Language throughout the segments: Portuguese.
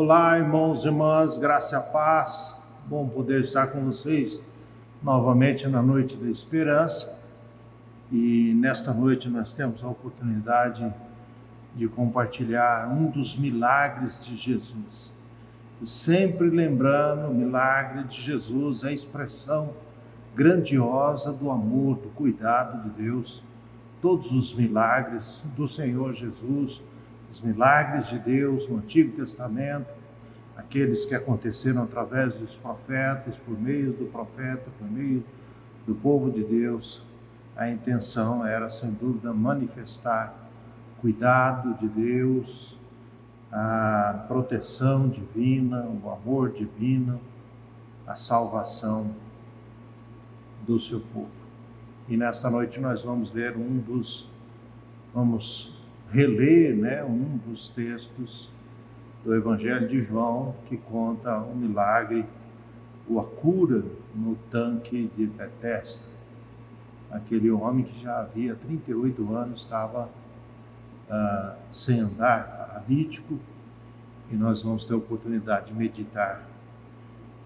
Olá, irmãos e irmãs, graça e paz. Bom poder estar com vocês novamente na noite da esperança. E nesta noite nós temos a oportunidade de compartilhar um dos milagres de Jesus. E sempre lembrando, o milagre de Jesus é a expressão grandiosa do amor, do cuidado de Deus. Todos os milagres do Senhor Jesus, os milagres de Deus no Antigo Testamento, aqueles que aconteceram através dos profetas, por meio do profeta, por meio do povo de Deus, a intenção era, sem dúvida, manifestar o cuidado de Deus, a proteção divina, o amor divino, a salvação do seu povo. E nesta noite nós vamos ler vamos reler, um dos textos do Evangelho de João, que conta o milagre, a cura no tanque de Betesda. Aquele homem que já havia 38 anos estava sem andar, paralítico, e nós vamos ter a oportunidade de meditar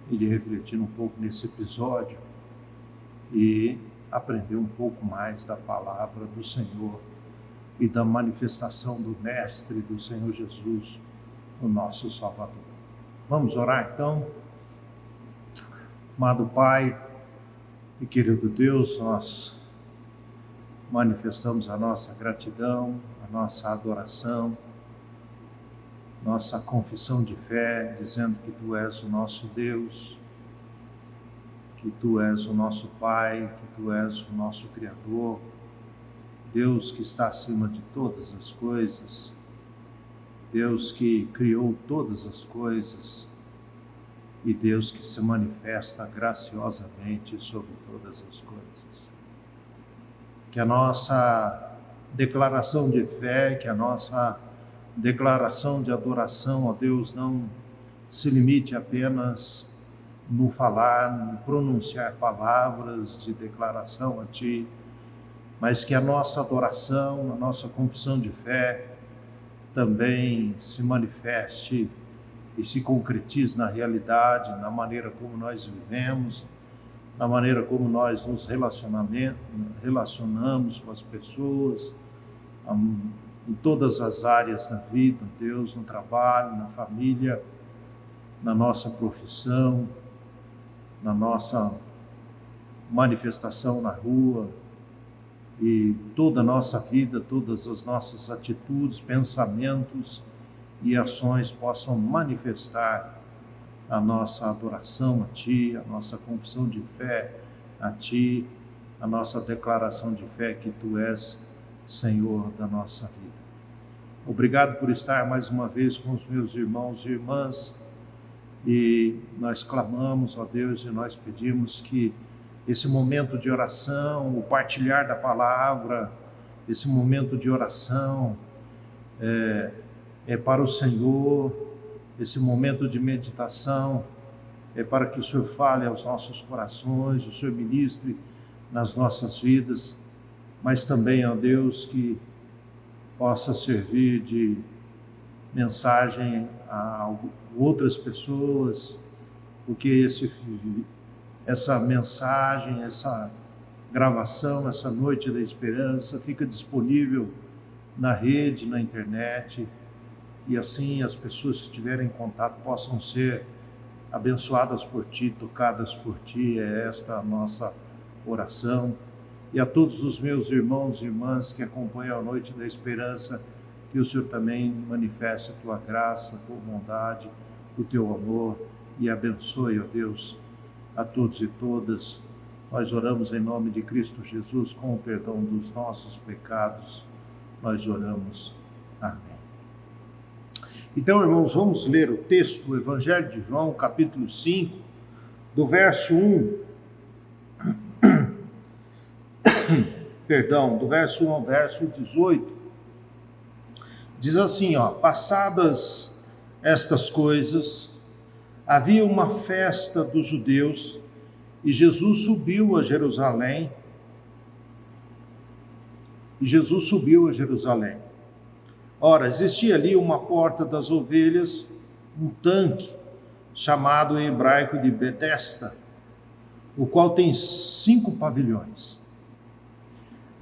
e de refletir um pouco nesse episódio e aprender um pouco mais da palavra do Senhor e da manifestação do Mestre, do Senhor Jesus, o nosso Salvador. Vamos orar então? Amado Pai e querido Deus, nós manifestamos a nossa gratidão, a nossa adoração, nossa confissão de fé, dizendo que Tu és o nosso Deus, que Tu és o nosso Pai, que Tu és o nosso Criador, Deus que está acima de todas as coisas, Deus que criou todas as coisas e Deus que se manifesta graciosamente sobre todas as coisas. Que a nossa declaração de fé, que a nossa declaração de adoração a Deus não se limite apenas no falar, no pronunciar palavras de declaração a Ti, mas que a nossa adoração, a nossa confissão de fé também se manifeste e se concretize na realidade, na maneira como nós vivemos, na maneira como nós nos relacionamos com as pessoas, em todas as áreas da vida, Deus, no trabalho, na família, na nossa profissão, na nossa manifestação na rua, e toda a nossa vida, todas as nossas atitudes, pensamentos e ações possam manifestar a nossa adoração a Ti, a nossa confissão de fé a Ti, a nossa declaração de fé que Tu és Senhor da nossa vida. Obrigado por estar mais uma vez com os meus irmãos e irmãs, e nós clamamos, ó Deus, e nós pedimos que esse momento de oração, o partilhar da palavra, esse momento de oração é para o Senhor, esse momento de meditação é para que o Senhor fale aos nossos corações, o Senhor ministre nas nossas vidas, mas também, ó Deus, que possa servir de mensagem a outras pessoas, porque essa mensagem, essa gravação, essa noite da esperança fica disponível na rede, na internet, e assim as pessoas que estiverem em contato possam ser abençoadas por Ti, tocadas por Ti. É esta a nossa oração. E a todos os meus irmãos e irmãs que acompanham a noite da esperança, que o Senhor também manifeste a Tua graça, a Tua bondade, o Teu amor, e abençoe, ó Deus, a todos e todas. Nós oramos em nome de Cristo Jesus, com o perdão dos nossos pecados. Nós oramos. Amém. Então, irmãos, vamos ler o texto do Evangelho de João, capítulo 5, do verso 1. Do verso 1 ao verso 18. Diz assim, passadas estas coisas, havia uma festa dos judeus e Jesus subiu a Jerusalém. Ora, existia ali uma porta das ovelhas um tanque chamado em hebraico de Betesda, o qual tem 5 pavilhões.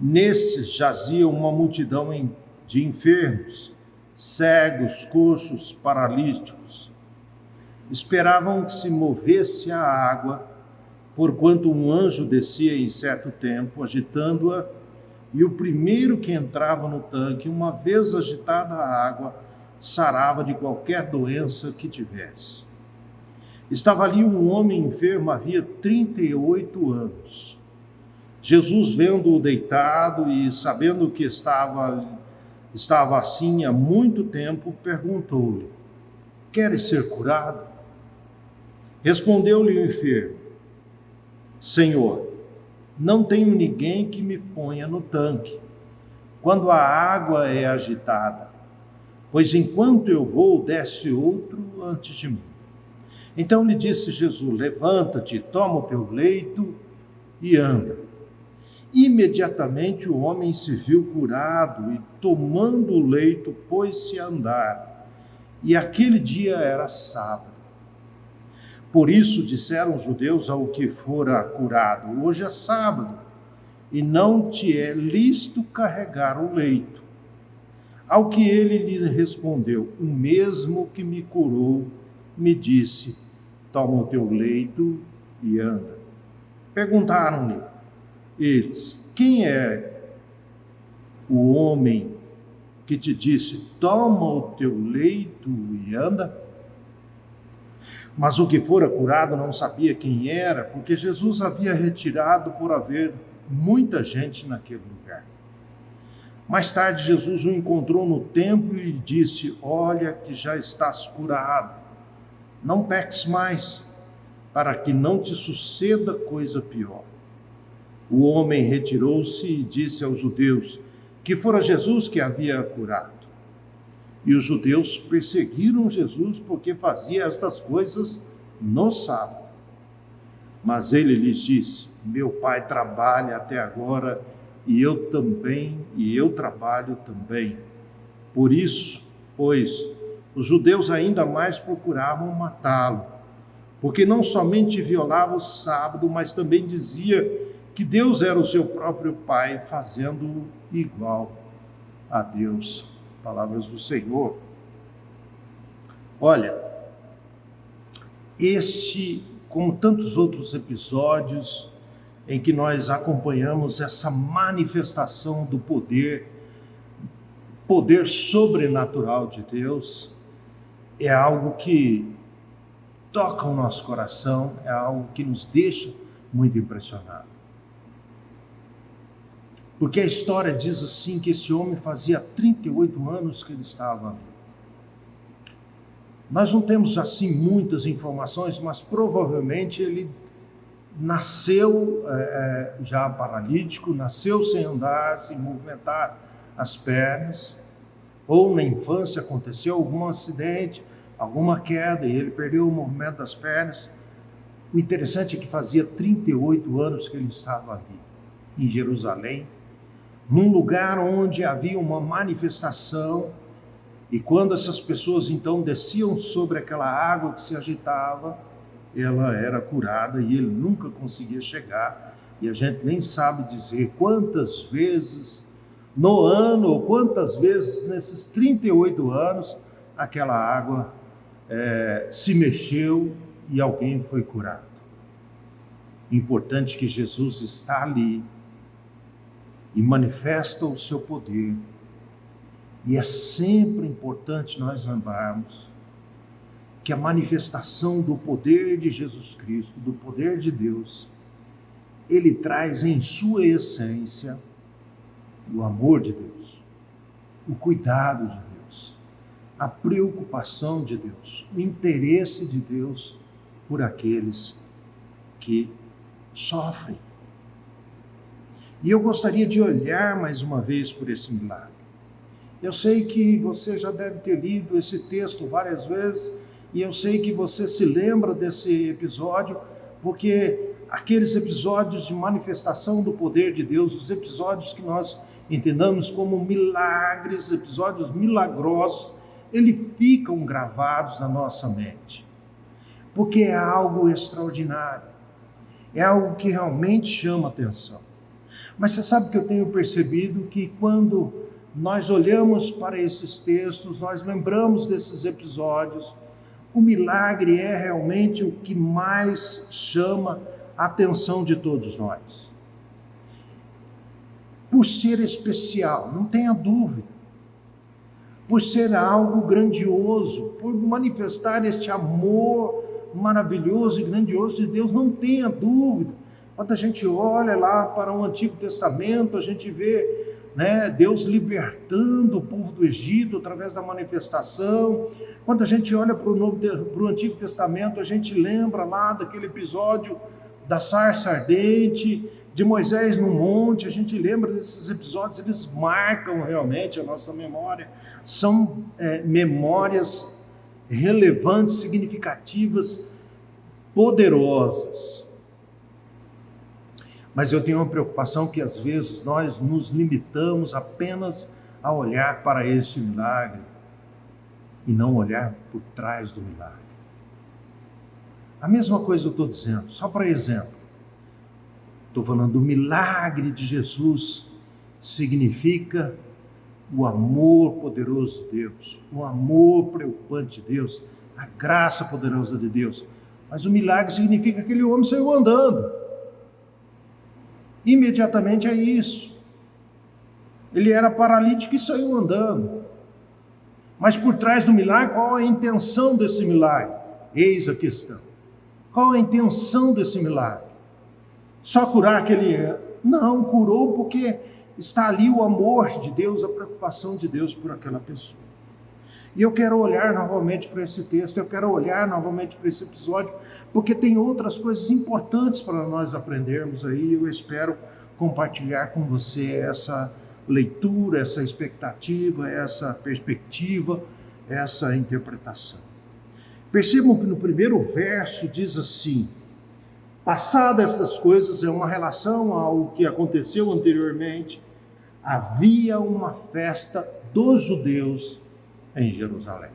Nestes jazia uma multidão de enfermos, cegos, coxos, paralíticos. Esperavam que se movesse a água, porquanto um anjo descia em certo tempo, agitando-a, e o primeiro que entrava no tanque, uma vez agitada a água, sarava de qualquer doença que tivesse. Estava ali um homem enfermo havia 38 anos. Jesus, vendo-o deitado e sabendo que estava assim há muito tempo, perguntou-lhe: queres ser curado? Respondeu-lhe o enfermo: Senhor, não tenho ninguém que me ponha no tanque quando a água é agitada, pois enquanto eu vou, desce outro antes de mim. Então lhe disse Jesus: levanta-te, toma o teu leito e anda. Imediatamente o homem se viu curado e, tomando o leito, pôs-se a andar. E aquele dia era sábado. Por isso disseram os judeus ao que fora curado: hoje é sábado, e não te é lícito carregar o leito. Ao que ele lhe respondeu: o mesmo que me curou me disse: toma o teu leito e anda. Perguntaram-lhe eles: quem é o homem que te disse: toma o teu leito e anda? Mas o que fora curado não sabia quem era, porque Jesus havia retirado por haver muita gente naquele lugar. Mais tarde, Jesus o encontrou no templo e lhe disse: olha que já estás curado, não peques mais, para que não te suceda coisa pior. O homem retirou-se e disse aos judeus que fora Jesus que havia curado. E os judeus perseguiram Jesus porque fazia estas coisas no sábado. Mas ele lhes disse: meu pai trabalha até agora e eu trabalho também. Por isso, pois, os judeus ainda mais procuravam matá-lo, porque não somente violava o sábado, mas também dizia que Deus era o seu próprio Pai, fazendo-o igual a Deus. Palavras do Senhor. Olha, este, como tantos outros episódios em que nós acompanhamos essa manifestação do poder sobrenatural de Deus, é algo que toca o nosso coração, é algo que nos deixa muito impressionados. Porque a história diz assim que esse homem fazia 38 anos que ele estava ali. Nós não temos assim muitas informações, mas provavelmente ele nasceu já paralítico, nasceu sem andar, sem movimentar as pernas, ou na infância aconteceu algum acidente, alguma queda e ele perdeu o movimento das pernas. O interessante é que fazia 38 anos que ele estava ali, em Jerusalém, num lugar onde havia uma manifestação, e quando essas pessoas então desciam sobre aquela água que se agitava, ela era curada e ele nunca conseguia chegar, e a gente nem sabe dizer quantas vezes no ano, ou quantas vezes nesses 38 anos, aquela água se mexeu e alguém foi curado. Importante que Jesus está ali, e manifesta o seu poder. E é sempre importante nós lembrarmos que a manifestação do poder de Jesus Cristo, do poder de Deus, ele traz em sua essência o amor de Deus, o cuidado de Deus, a preocupação de Deus, o interesse de Deus por aqueles que sofrem. E eu gostaria de olhar mais uma vez por esse milagre. Eu sei que você já deve ter lido esse texto várias vezes, e eu sei que você se lembra desse episódio, porque aqueles episódios de manifestação do poder de Deus, os episódios que nós entendamos como milagres, episódios milagrosos, eles ficam gravados na nossa mente, porque é algo extraordinário, é algo que realmente chama atenção. Mas você sabe que eu tenho percebido que quando nós olhamos para esses textos, nós lembramos desses episódios, o milagre é realmente o que mais chama a atenção de todos nós. Por ser especial, não tenha dúvida, por ser algo grandioso, por manifestar este amor maravilhoso e grandioso de Deus, não tenha dúvida. Quando a gente olha lá para o Antigo Testamento, a gente vê, Deus libertando o povo do Egito através da manifestação. Quando a gente olha para o Antigo Testamento, a gente lembra lá daquele episódio da sarça ardente, de Moisés no monte. A gente lembra desses episódios, eles marcam realmente a nossa memória. São memórias relevantes, significativas, poderosas. Mas eu tenho uma preocupação que às vezes nós nos limitamos apenas a olhar para este milagre e não olhar por trás do milagre. A mesma coisa eu estou dizendo, só para exemplo. Estou falando do milagre de Jesus, significa o amor poderoso de Deus, o amor preocupante de Deus, a graça poderosa de Deus. Mas o milagre significa que aquele homem saiu andando. Imediatamente é isso. Ele era paralítico e saiu andando. Mas por trás do milagre, qual a intenção desse milagre? Eis a questão. Qual a intenção desse milagre? Só curar aquele... Não, curou porque está ali o amor de Deus, a preocupação de Deus por aquela pessoa. E eu quero olhar novamente para esse texto, eu quero olhar novamente para esse episódio, porque tem outras coisas importantes para nós aprendermos aí. Eu espero compartilhar com você essa leitura, essa expectativa, essa perspectiva, essa interpretação. Percebam que no primeiro verso diz assim: passadas essas coisas, é uma relação ao que aconteceu anteriormente, havia uma festa dos judeus em Jerusalém.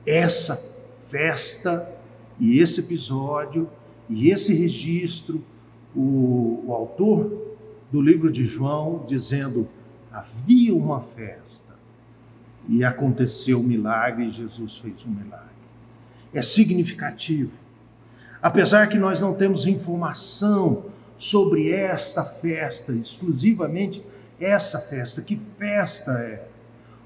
Essa festa e esse episódio e esse registro, o autor do livro de João dizendo: havia uma festa e aconteceu um milagre, e Jesus fez um milagre. É significativo. Apesar que nós não temos informação sobre esta festa, exclusivamente essa festa, que festa é?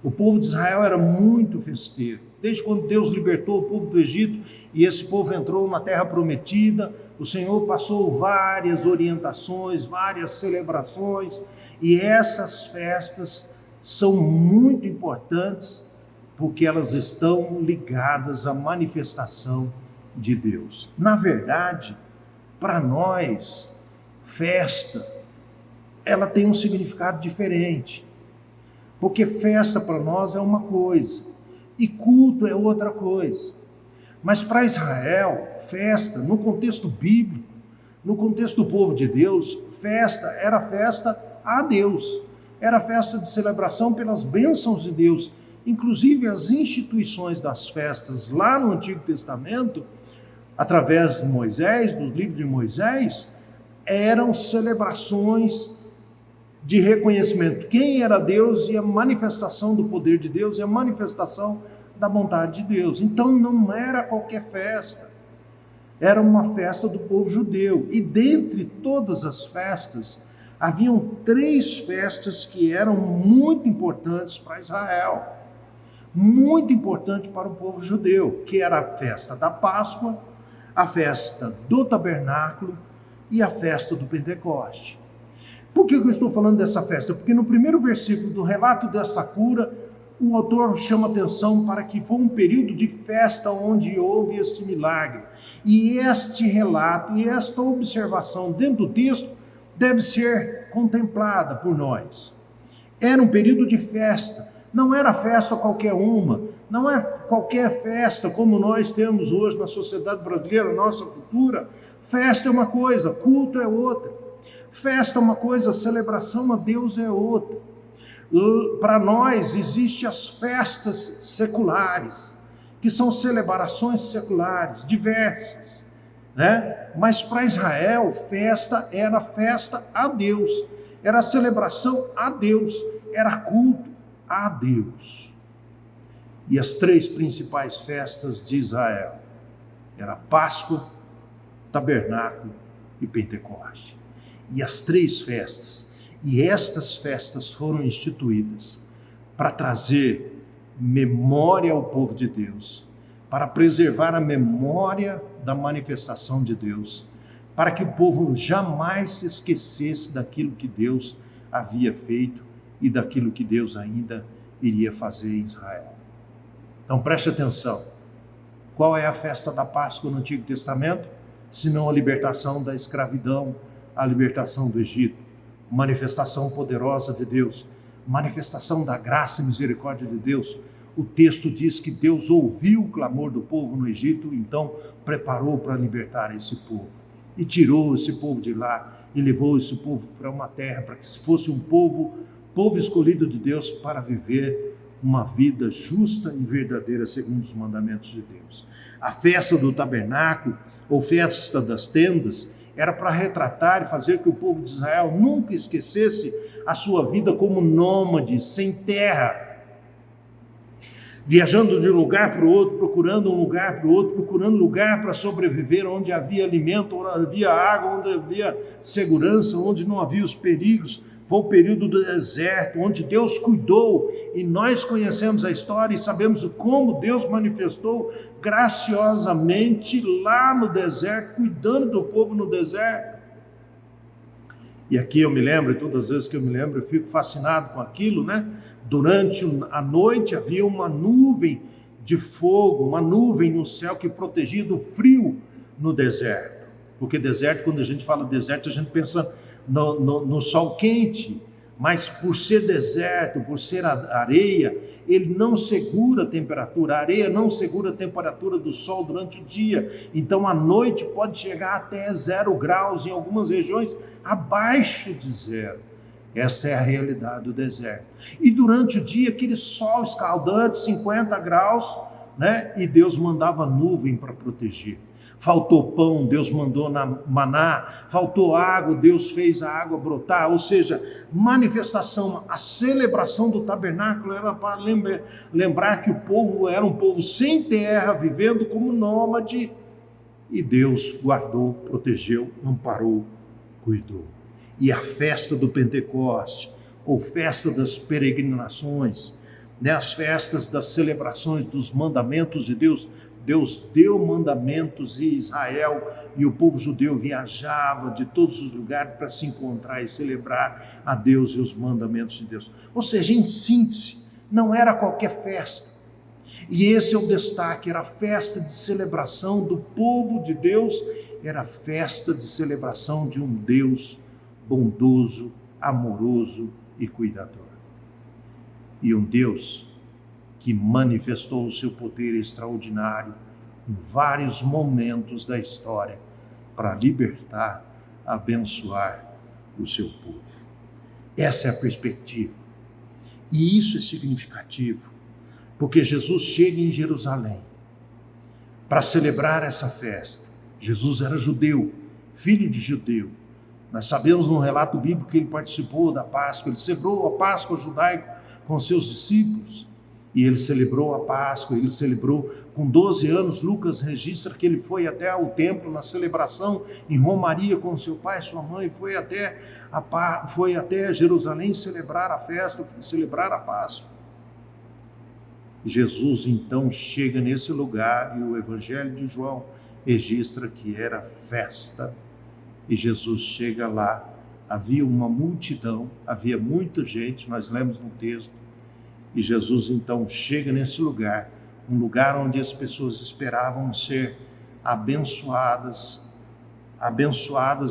O povo de Israel era muito festeiro. Desde quando Deus libertou o povo do Egito e esse povo entrou na terra prometida, o Senhor passou várias orientações, várias celebrações, e essas festas são muito importantes porque elas estão ligadas à manifestação de Deus. Na verdade, para nós, festa, ela tem um significado diferente. Porque festa para nós é uma coisa e culto é outra coisa. Mas para Israel, festa, no contexto bíblico, no contexto do povo de Deus, festa era festa a Deus. Era festa de celebração pelas bênçãos de Deus. Inclusive as instituições das festas lá no Antigo Testamento, através de Moisés, do livro de Moisés, eram celebrações de reconhecimento. Quem era Deus e a manifestação do poder de Deus e a manifestação da vontade de Deus. Então não era qualquer festa, era uma festa do povo judeu. E dentre todas as festas, haviam 3 festas que eram muito importantes para Israel, muito importante para o povo judeu, que era a festa da Páscoa, a festa do Tabernáculo e a festa do Pentecoste. Por que eu estou falando dessa festa? Porque no primeiro versículo do relato dessa cura, o autor chama atenção para que foi um período de festa onde houve este milagre. E este relato e esta observação dentro do texto deve ser contemplada por nós. Era um período de festa, não era festa qualquer uma, não é qualquer festa como nós temos hoje na sociedade brasileira, nossa cultura. Festa é uma coisa, culto é outra. Festa é uma coisa, celebração a Deus é outra. Para nós existem as festas seculares, que são celebrações seculares, diversas, né? Mas para Israel, festa era festa a Deus, era celebração a Deus, era culto a Deus. E as três principais festas de Israel era Páscoa, Tabernáculo e Pentecoste. E as três festas, e estas festas foram instituídas para trazer memória ao povo de Deus, para preservar a memória da manifestação de Deus, para que o povo jamais se esquecesse daquilo que Deus havia feito e daquilo que Deus ainda iria fazer em Israel. Então preste atenção, qual é a festa da Páscoa no Antigo Testamento? Senão a libertação da escravidão, a libertação do Egito, manifestação poderosa de Deus, manifestação da graça e misericórdia de Deus. O texto diz que Deus ouviu o clamor do povo no Egito, então preparou para libertar esse povo. E tirou esse povo de lá e levou esse povo para uma terra, para que fosse um povo escolhido de Deus para viver uma vida justa e verdadeira segundo os mandamentos de Deus. A festa do tabernáculo, ou festa das tendas, era para retratar e fazer que o povo de Israel nunca esquecesse a sua vida como nômade, sem terra, viajando de um lugar para o outro, procurando um lugar para o outro, procurando lugar para sobreviver, onde havia alimento, onde havia água, onde havia segurança, onde não havia os perigos. Foi o período do deserto, onde Deus cuidou, e nós conhecemos a história e sabemos como Deus manifestou graciosamente lá no deserto, cuidando do povo no deserto. E aqui eu me lembro, e todas as vezes que eu me lembro, eu fico fascinado com aquilo, né? Durante a noite havia uma nuvem de fogo, uma nuvem no céu que protegia do frio no deserto. Porque deserto, quando a gente fala deserto, a gente pensa no sol quente, mas por ser deserto, por ser areia, ele não segura a temperatura, a areia não segura a temperatura do sol durante o dia, então a noite pode chegar até 0 graus, em algumas regiões abaixo de 0. Essa é a realidade do deserto. E durante o dia, aquele sol escaldante, 50 graus, né? E Deus mandava nuvem para proteger. Faltou pão, Deus mandou maná, faltou água, Deus fez a água brotar, ou seja, manifestação, a celebração do tabernáculo era para lembrar que o povo era um povo sem terra, vivendo como nômade, e Deus guardou, protegeu, amparou, cuidou. E a festa do Pentecoste, ou festa das peregrinações, né, as festas das celebrações dos mandamentos de Deus. Deus deu mandamentos em Israel e o povo judeu viajava de todos os lugares para se encontrar e celebrar a Deus e os mandamentos de Deus. Ou seja, em síntese, não era qualquer festa. E esse é o destaque, era a festa de celebração do povo de Deus, era a festa de celebração de um Deus bondoso, amoroso e cuidador. E um Deus que manifestou o seu poder extraordinário em vários momentos da história para libertar, abençoar o seu povo. Essa é a perspectiva. E isso é significativo, porque Jesus chega em Jerusalém para celebrar essa festa. Jesus era judeu, filho de judeu. Nós sabemos no relato bíblico que ele participou da Páscoa, ele celebrou a Páscoa judaica com seus discípulos. E ele celebrou a Páscoa, ele celebrou com 12 anos. Lucas registra que ele foi até o templo na celebração, em romaria com seu pai e sua mãe, foi até Jerusalém celebrar a festa, celebrar a Páscoa. Jesus então chega nesse lugar e o Evangelho de João registra que era festa. E Jesus chega lá, havia uma multidão, havia muita gente, nós lemos no texto. E Jesus então chega nesse lugar, um lugar onde as pessoas esperavam ser abençoadas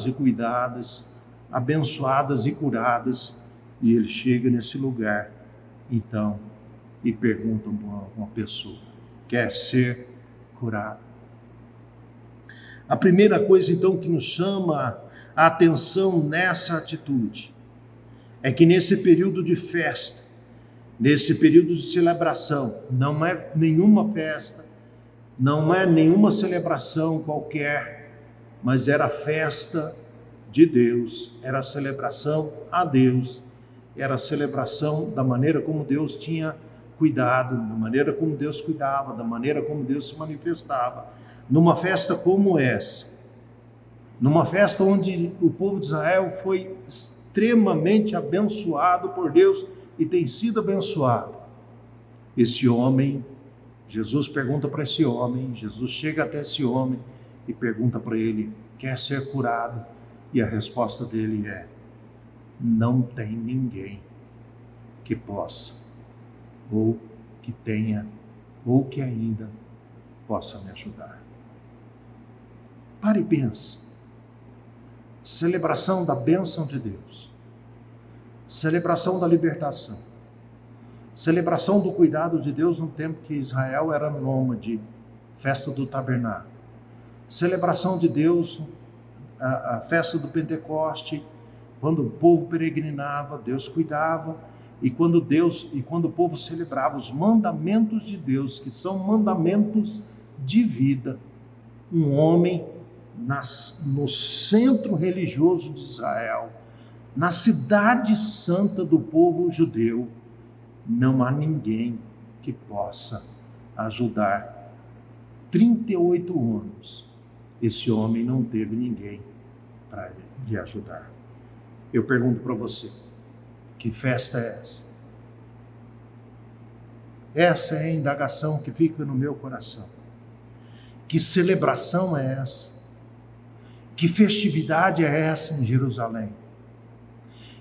e cuidadas, abençoadas e curadas. E ele chega nesse lugar, então, e pergunta a uma pessoa: quer ser curado? A primeira coisa então que nos chama a atenção nessa atitude é que nesse período de festa, Nesse período de celebração, não é nenhuma festa, não é nenhuma celebração qualquer, mas era a festa de Deus, era a celebração a Deus, era a celebração da maneira como Deus tinha cuidado, da maneira como Deus cuidava, da maneira como Deus se manifestava. Numa festa como essa, numa festa onde o povo de Israel foi extremamente abençoado por Deus e tem sido abençoado. Esse homem, Jesus pergunta para esse homem, Jesus chega até esse homem e pergunta para ele, quer ser curado? E a resposta dele é, não tem ninguém que possa, ou que tenha, ou que ainda possa me ajudar. Pare e pense. Celebração da bênção de Deus, celebração da libertação, celebração do cuidado de Deus no tempo que Israel era nômade, festa do tabernáculo, celebração de Deus, a festa do Pentecoste, quando o povo peregrinava, Deus cuidava, e quando o povo celebrava os mandamentos de Deus, que são mandamentos de vida, um homem no centro religioso de Israel, na cidade santa do povo judeu, não há ninguém que possa ajudar. 38 anos, esse homem não teve ninguém para lhe ajudar. Eu pergunto para você, que festa é essa? Essa é a indagação que fica no meu coração. Que celebração é essa? Que festividade é essa em Jerusalém?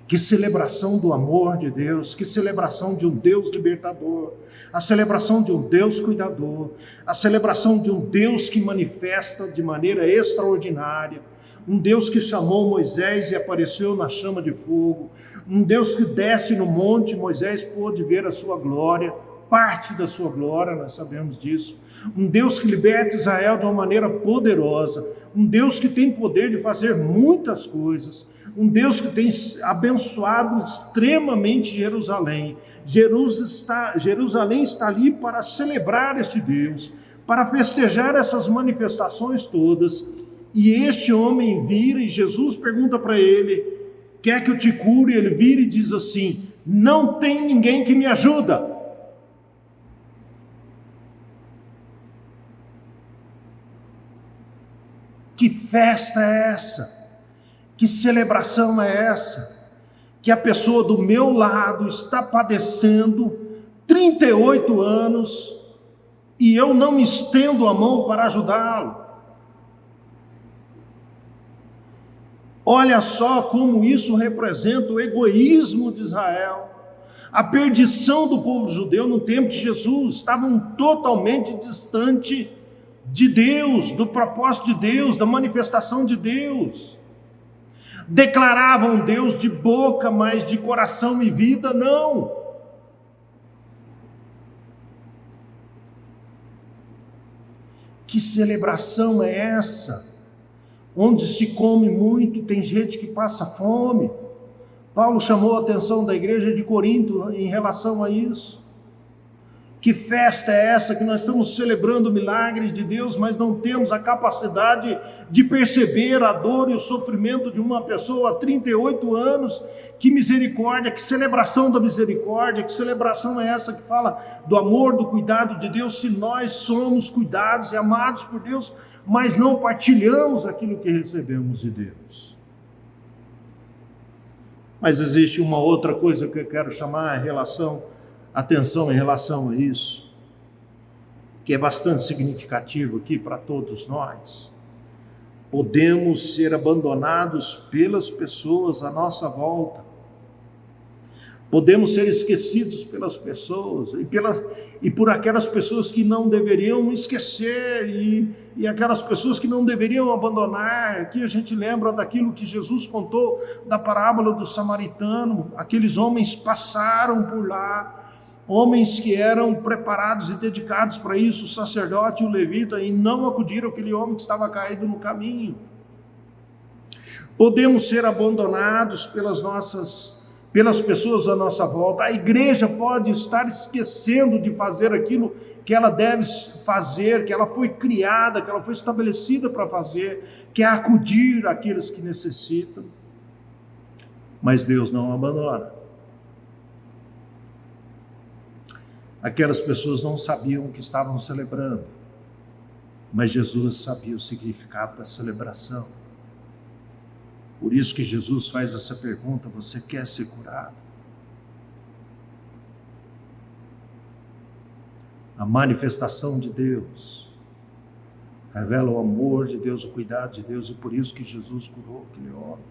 Que celebração do amor de Deus, que celebração de um Deus libertador, a celebração de um Deus cuidador, a celebração de um Deus que manifesta de maneira extraordinária, um Deus que chamou Moisés e apareceu na chama de fogo, um Deus que desce no monte, Moisés pôde ver a sua glória, parte da sua glória, nós sabemos disso, um Deus que liberta Israel de uma maneira poderosa, um Deus que tem poder de fazer muitas coisas, um Deus que tem abençoado extremamente Jerusalém. Jerusalém está ali para celebrar este Deus, para festejar essas manifestações todas. E este homem vira e Jesus pergunta para ele, quer que eu te cure? Ele vira e diz assim, não tem ninguém que me ajuda. Que festa é essa? Que celebração é essa? Que a pessoa do meu lado está padecendo 38 anos e eu não me estendo a mão para ajudá-lo. Olha só como isso representa o egoísmo de Israel, a perdição do povo judeu no tempo de Jesus. Estavam totalmente distante de Deus, do propósito de Deus, da manifestação de Deus. Declaravam Deus de boca, mas de coração e vida, não. Que celebração é essa? Onde se come muito, tem gente que passa fome. Paulo chamou a atenção da igreja de Corinto em relação a isso. Que festa é essa que nós estamos celebrando o milagre de Deus, mas não temos a capacidade de perceber a dor e o sofrimento de uma pessoa há 38 anos? Que misericórdia, que celebração da misericórdia, que celebração é essa que fala do amor, do cuidado de Deus, se nós somos cuidados e amados por Deus, mas não partilhamos aquilo que recebemos de Deus. Mas existe uma outra coisa que eu quero chamar atenção em relação a isso, que é bastante significativo aqui para todos nós. Podemos ser abandonados pelas pessoas à nossa volta. Podemos ser esquecidos pelas pessoas e por aquelas pessoas que não deveriam esquecer e aquelas pessoas que não deveriam abandonar. Aqui a gente lembra daquilo que Jesus contou da parábola do samaritano. Aqueles homens passaram por lá, homens que eram preparados e dedicados para isso, o sacerdote e o levita, e não acudiram aquele homem que estava caído no caminho. Podemos ser abandonados pelas pessoas à nossa volta. A igreja pode estar esquecendo de fazer aquilo que ela deve fazer, que ela foi criada, que ela foi estabelecida para fazer, que é acudir àqueles que necessitam. Mas Deus não abandona. Aquelas pessoas não sabiam o que estavam celebrando, mas Jesus sabia o significado da celebração. Por isso que Jesus faz essa pergunta: você quer ser curado? A manifestação de Deus revela o amor de Deus, o cuidado de Deus, e por isso que Jesus curou aquele homem.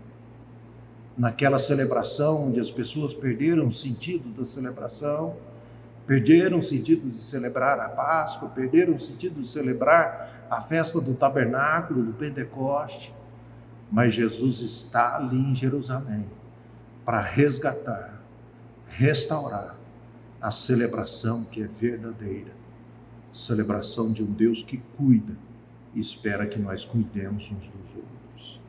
Naquela celebração onde as pessoas perderam o sentido da celebração, perderam o sentido de celebrar a Páscoa, perderam o sentido de celebrar a festa do tabernáculo, do Pentecoste, mas Jesus está ali em Jerusalém para resgatar, restaurar a celebração que é verdadeira, celebração de um Deus que cuida e espera que nós cuidemos uns dos outros.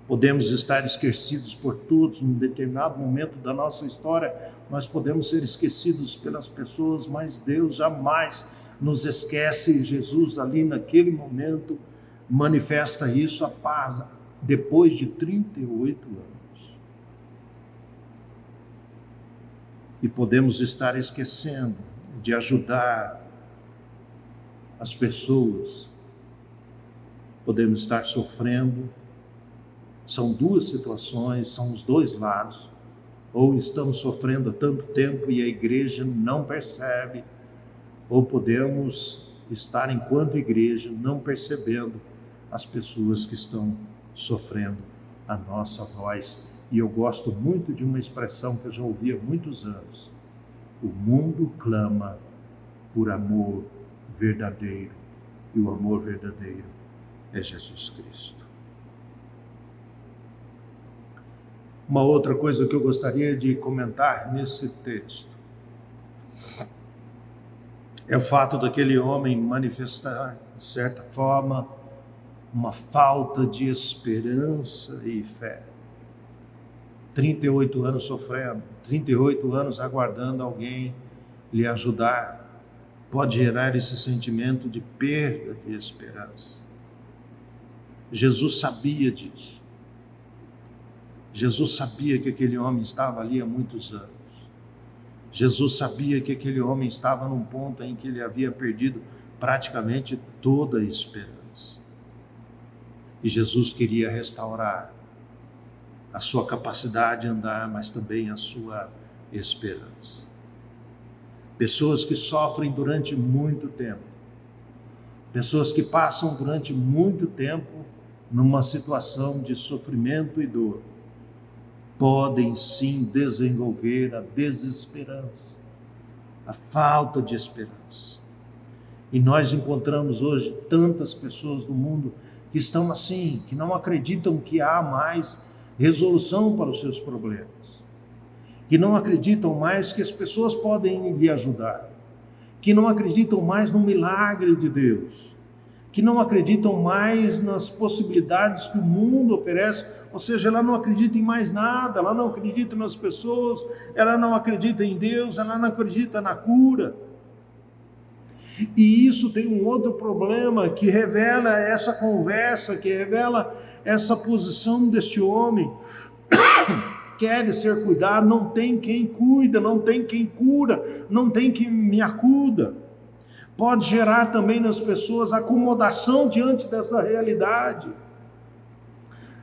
Podemos estar esquecidos por todos num determinado momento da nossa história, nós podemos ser esquecidos pelas pessoas, mas Deus jamais nos esquece, e Jesus ali naquele momento manifesta isso, a paz, depois de 38 anos. E podemos estar esquecendo de ajudar as pessoas, podemos estar sofrendo. São duas situações, são os dois lados. Ou estamos sofrendo há tanto tempo e a igreja não percebe, ou podemos estar enquanto igreja não percebendo as pessoas que estão sofrendo a nossa voz. E eu gosto muito de uma expressão que eu já ouvi há muitos anos: o mundo clama por amor verdadeiro, e o amor verdadeiro é Jesus Cristo. Uma outra coisa que eu gostaria de comentar nesse texto é o fato daquele homem manifestar, de certa forma, uma falta de esperança e fé. 38 anos sofrendo, 38 anos aguardando alguém lhe ajudar, pode gerar esse sentimento de perda de esperança. Jesus sabia disso. Jesus sabia que aquele homem estava ali há muitos anos. Jesus sabia que aquele homem estava num ponto em que ele havia perdido praticamente toda a esperança. E Jesus queria restaurar a sua capacidade de andar, mas também a sua esperança. Pessoas que sofrem durante muito tempo, pessoas que passam durante muito tempo numa situação de sofrimento e dor, podem sim desenvolver a desesperança, a falta de esperança. E nós encontramos hoje tantas pessoas no mundo que estão assim, que não acreditam que há mais resolução para os seus problemas, que não acreditam mais que as pessoas podem lhe ajudar, que não acreditam mais no milagre de Deus, que não acreditam mais nas possibilidades que o mundo oferece, ou seja, ela não acredita em mais nada, ela não acredita nas pessoas, ela não acredita em Deus, ela não acredita na cura. E isso tem um outro problema que revela essa conversa, que revela essa posição deste homem. Quer ser cuidado, não tem quem cuida, não tem quem cura, não tem quem me acuda. Pode gerar também nas pessoas acomodação diante dessa realidade,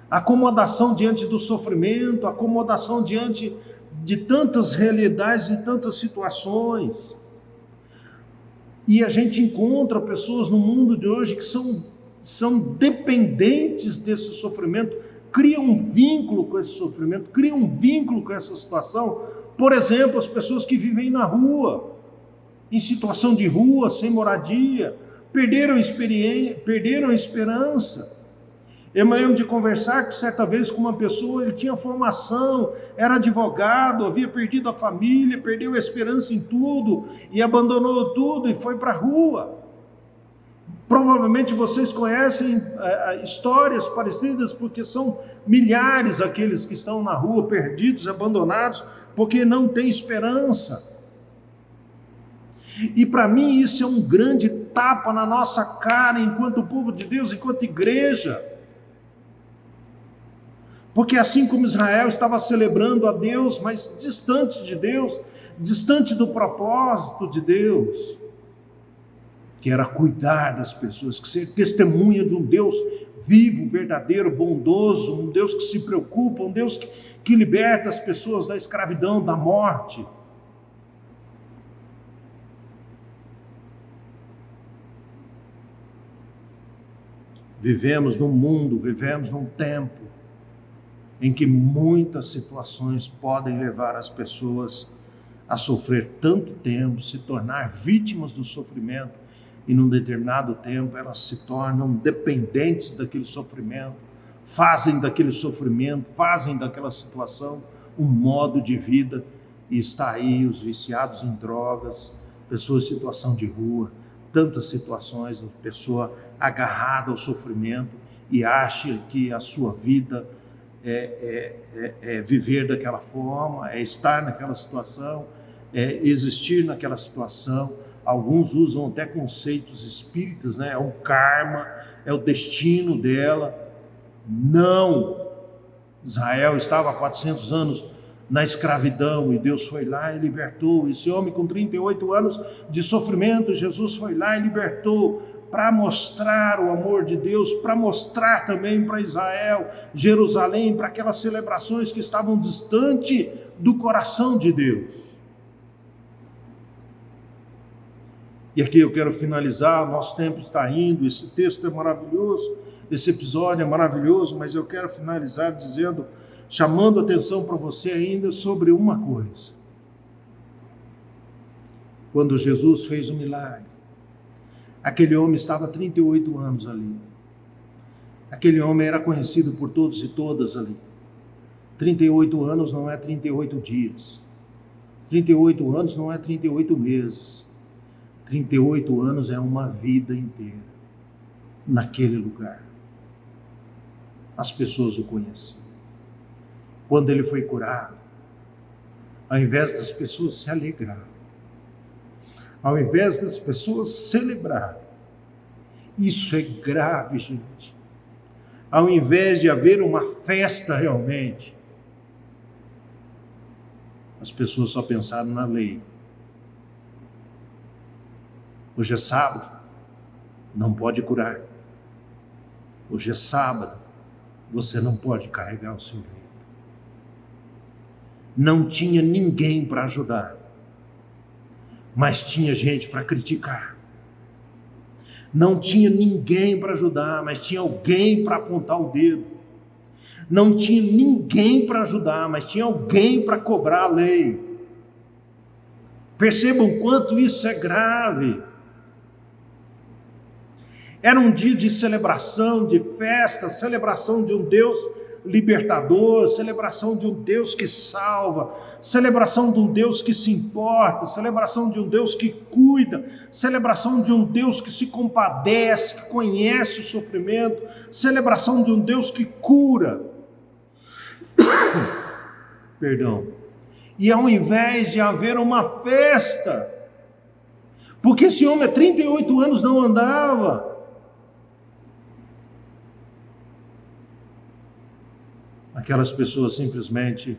acomodação diante do sofrimento, acomodação diante de tantas realidades e tantas situações. E a gente encontra pessoas no mundo de hoje que são dependentes desse sofrimento, criam um vínculo com esse sofrimento, criam um vínculo com essa situação. Por exemplo, as pessoas que vivem na rua, em situação de rua, sem moradia, perderam a esperança. Eu me lembro de conversar certa vez com uma pessoa, ele tinha formação, era advogado, havia perdido a família, perdeu a esperança em tudo, e abandonou tudo e foi para a rua. Provavelmente vocês conhecem histórias parecidas, porque são milhares aqueles que estão na rua, perdidos, abandonados, porque não têm esperança. E para mim isso é um grande tapa na nossa cara, enquanto povo de Deus, enquanto igreja. Porque assim como Israel estava celebrando a Deus, mas distante de Deus, distante do propósito de Deus, que era cuidar das pessoas, que ser testemunha de um Deus vivo, verdadeiro, bondoso, um Deus que se preocupa, um Deus que liberta as pessoas da escravidão, da morte. Vivemos num mundo, vivemos num tempo em que muitas situações podem levar as pessoas a sofrer tanto tempo, se tornar vítimas do sofrimento, e num determinado tempo elas se tornam dependentes daquele sofrimento, fazem daquele sofrimento, fazem daquela situação um modo de vida, e está aí os viciados em drogas, pessoas em situação de rua, tantas situações, a pessoa agarrada ao sofrimento e acha que a sua vida é viver daquela forma, é estar naquela situação, é existir naquela situação. Alguns usam até conceitos espíritas, né? É um karma, é o destino dela. Não! Israel estava há 400 anos na escravidão e Deus foi lá e libertou. Esse homem com 38 anos de sofrimento, Jesus foi lá e libertou, para mostrar o amor de Deus, para mostrar também para Israel, Jerusalém, para aquelas celebrações que estavam distante do coração de Deus. E aqui eu quero finalizar, nosso tempo está indo, esse texto é maravilhoso, esse episódio é maravilhoso, mas eu quero finalizar dizendo, chamando a atenção para você ainda sobre uma coisa. Quando Jesus fez o milagre, aquele homem estava há 38 anos ali. Aquele homem era conhecido por todos e todas ali. 38 anos não é 38 dias. 38 anos não é 38 meses. 38 anos é uma vida inteira naquele lugar. As pessoas o conheciam. Quando ele foi curado, ao invés das pessoas se alegrarem, ao invés das pessoas celebrarem, isso é grave, gente. Ao invés de haver uma festa realmente, as pessoas só pensaram na lei. Hoje é sábado, não pode curar. Hoje é sábado, você não pode carregar o seu leito. Não tinha ninguém para ajudar, mas tinha gente para criticar. Não tinha ninguém para ajudar, mas tinha alguém para apontar o dedo. Não tinha ninguém para ajudar, mas tinha alguém para cobrar a lei. Percebam quanto isso é grave. Era um dia de celebração, de festa, celebração de um Deus libertador, celebração de um Deus que salva, celebração de um Deus que se importa, celebração de um Deus que cuida, celebração de um Deus que se compadece, que conhece o sofrimento, celebração de um Deus que cura. Perdão. E ao invés de haver uma festa, porque esse homem há 38 anos não andava, aquelas pessoas simplesmente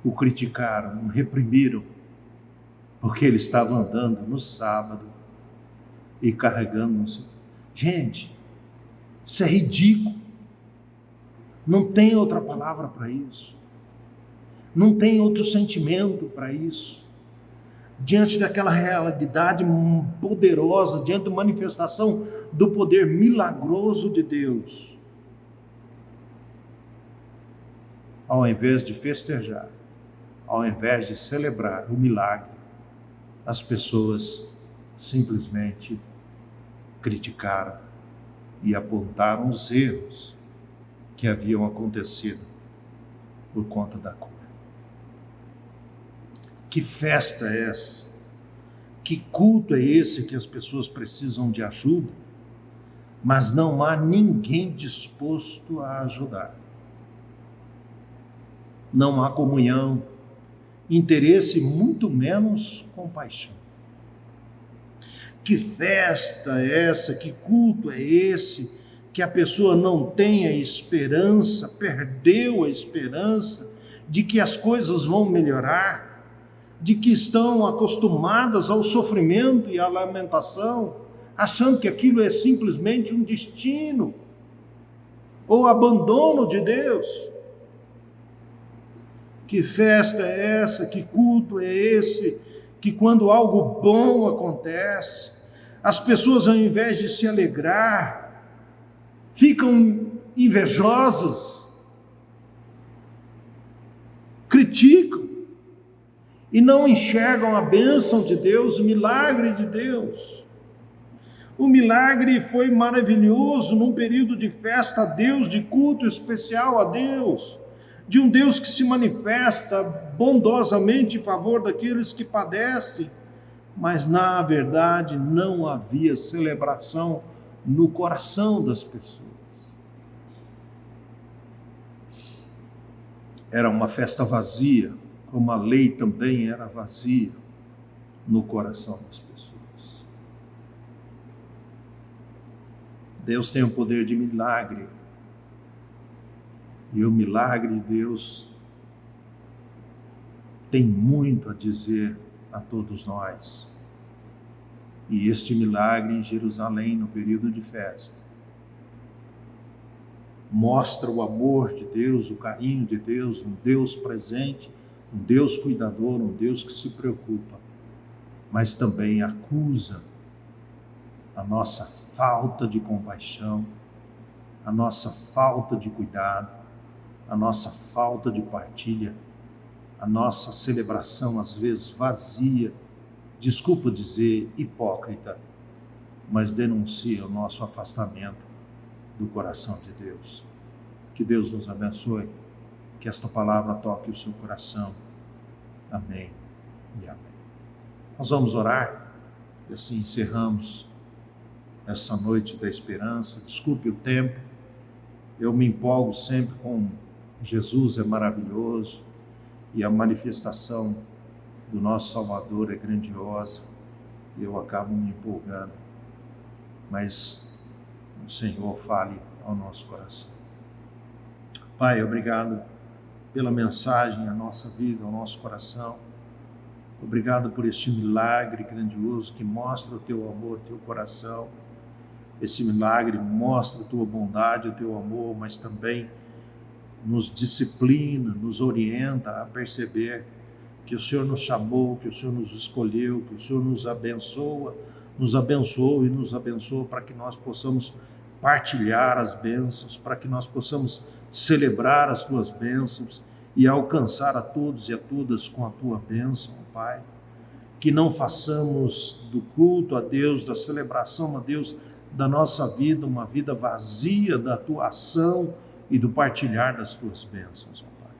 o criticaram, o reprimiram, porque ele estava andando no sábado e carregando. Gente, isso é ridículo. Não tem outra palavra para isso. Não tem outro sentimento para isso. Diante daquela realidade poderosa, diante da manifestação do poder milagroso de Deus, ao invés de festejar, ao invés de celebrar o milagre, as pessoas simplesmente criticaram e apontaram os erros que haviam acontecido por conta da cura. Que festa é essa? Que culto é esse que as pessoas precisam de ajuda, mas não há ninguém disposto a ajudar? Não há comunhão, interesse, muito menos compaixão. Que festa é essa? Que culto é esse? Que a pessoa não tem a esperança, perdeu a esperança de que as coisas vão melhorar, de que estão acostumadas ao sofrimento e à lamentação, achando que aquilo é simplesmente um destino ou abandono de Deus. Que festa é essa? Que culto é esse? Que quando algo bom acontece, as pessoas, ao invés de se alegrar, ficam invejosas, criticam e não enxergam a bênção de Deus, o milagre de Deus. O milagre foi maravilhoso num período de festa a Deus, de culto especial a Deus, de um Deus que se manifesta bondosamente em favor daqueles que padecem, mas na verdade não havia celebração no coração das pessoas. Era uma festa vazia, como a lei também era vazia no coração das pessoas. Deus tem o poder de milagre, e o milagre de Deus tem muito a dizer a todos nós. E este milagre em Jerusalém, no período de festa, mostra o amor de Deus, o carinho de Deus, um Deus presente, um Deus cuidador, um Deus que se preocupa, mas também acusa a nossa falta de compaixão, a nossa falta de cuidado, a nossa falta de partilha, a nossa celebração às vezes vazia, desculpa dizer hipócrita, mas denuncia o nosso afastamento do coração de Deus. Que Deus nos abençoe, que esta palavra toque o seu coração. Amém e amém. Nós vamos orar e assim encerramos essa noite da esperança. Desculpe o tempo, eu me empolgo sempre com Jesus, é maravilhoso, e a manifestação do nosso Salvador é grandiosa, e eu acabo me empolgando, mas o Senhor fale ao nosso coração. Pai, obrigado pela mensagem à nossa vida, ao nosso coração. Obrigado por este milagre grandioso que mostra o teu amor, o teu coração. Esse milagre mostra a tua bondade, o teu amor, mas também nos disciplina, nos orienta a perceber que o Senhor nos chamou, que o Senhor nos escolheu, que o Senhor nos abençoa e nos abençoa para que nós possamos partilhar as bênçãos, para que nós possamos celebrar as tuas bênçãos e alcançar a todos e a todas com a tua bênção, Pai. Que não façamos do culto a Deus, da celebração a Deus, da nossa vida, uma vida vazia da tua ação e do partilhar das tuas bênçãos, ó Pai.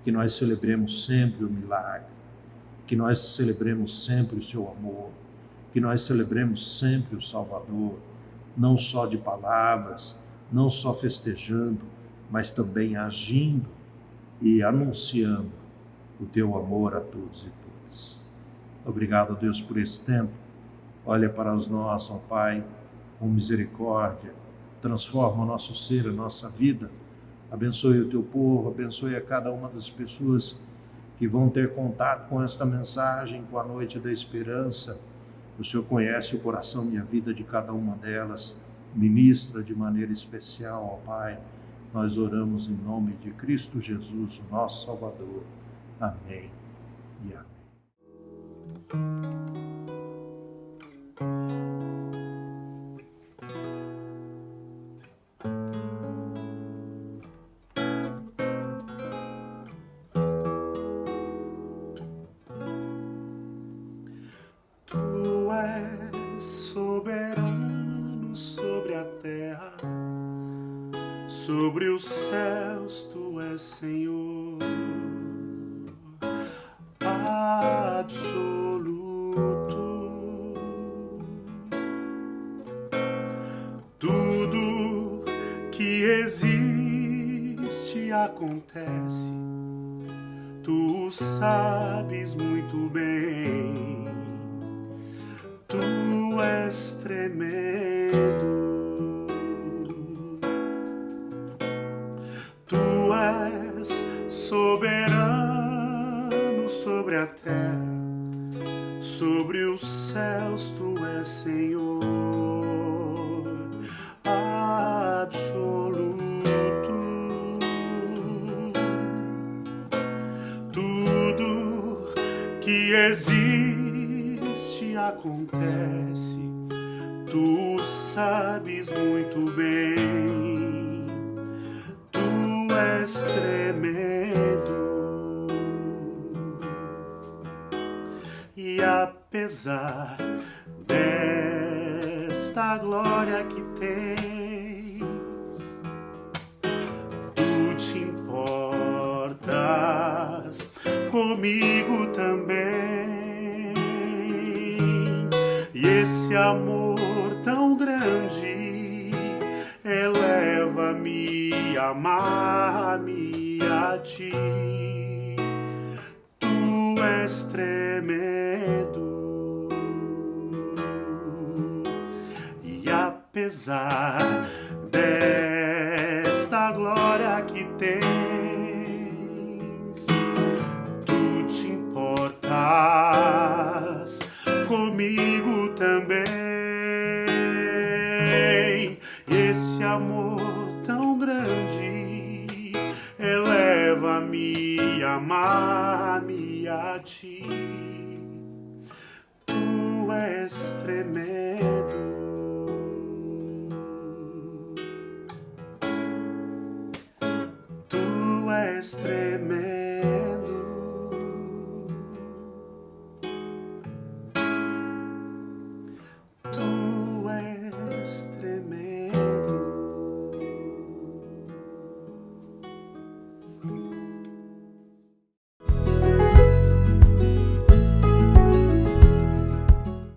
Que nós celebremos sempre o milagre, que nós celebremos sempre o seu amor, que nós celebremos sempre o Salvador, não só de palavras, não só festejando, mas também agindo e anunciando o teu amor a todos e todas. Obrigado, Deus, por esse tempo. Olha para nós, ó Pai, com misericórdia, transforma o nosso ser, a nossa vida. Abençoe o teu povo, abençoe a cada uma das pessoas que vão ter contato com esta mensagem, com a noite da esperança. O Senhor conhece o coração e a vida de cada uma delas. Ministra de maneira especial, ó Pai. Nós oramos em nome de Cristo Jesus, o nosso Salvador. Amém e amém. Tu és soberano sobre a terra, sobre os céus tu és Senhor, absoluto. acontece, tu sabes muito bem. Tu és tremendo. Tu és soberano sobre a terra, sobre os céus tu és Senhor absoluto. Tudo que existe acontece, tu sabes muito bem. Tu és tremendo. E apesar desta glória que tens, tu te importas comigo também. E esse amor tão grande eleva-me, amar-me a ti. Tu és tremendo. E apesar desta glória que tens, tu te importas comigo também. Esse amor tão grande eleva-me, amar-me a ti. Tu és tremendo. Tu és tremendo.